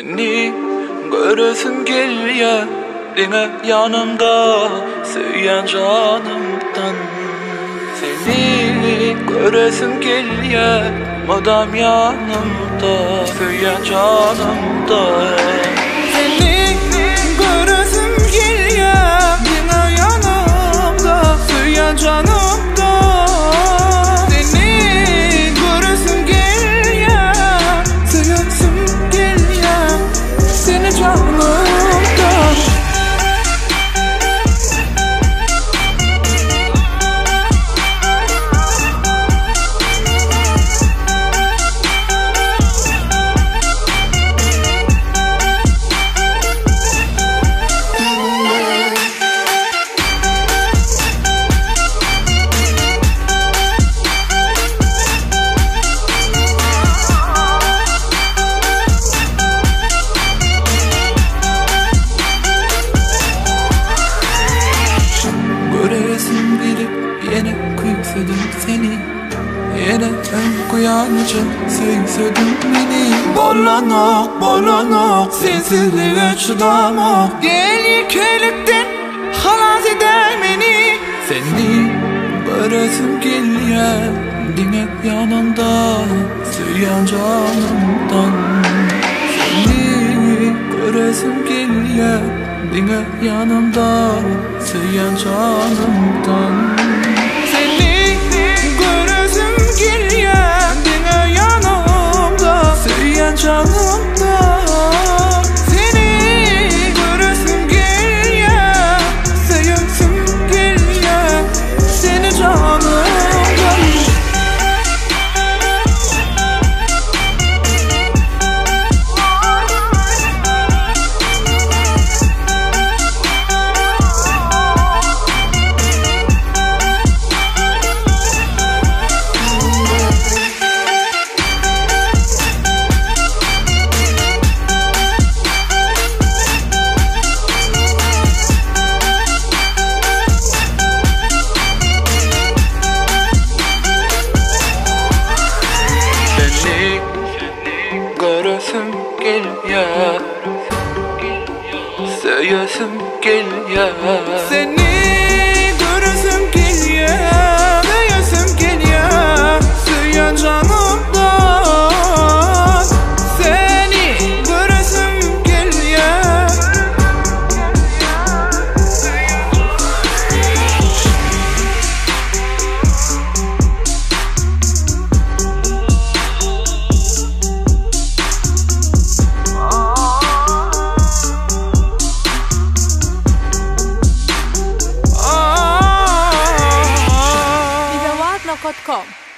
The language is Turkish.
Seni göresim geliyor yine yanımda, söyleyen canımdan. Seni göresim geliyor madem yanımda, söyleyen canımdan. Seni göresim geliyor yine yanımda, söyleyen canımdan. Seni göresim geliyor, söyleyesim geliyor seni canımdan. Yine kıysadım seni, yine ön kuyanıcı sevsedim beni. Bollanak sensizliğe çıdamak, gel yıkılıktan halas eder beni. Seni göresim geliyor dinle yanında, söyleyen canımdan. Seni göresim geliyor dinle yanımda, söyleyen canımdan. Seni göresim geliyor dinle yanımda, söyleyen canımdan. Seni göresim geliyor, söyleyesim geliyor seni canımdan. Göresim geliyor, söyleyesim geliyor. Seni göresim geliyor, söyleyesim geliyor söyleyen canımdan. Seni göresim geliyor. Idawatno.com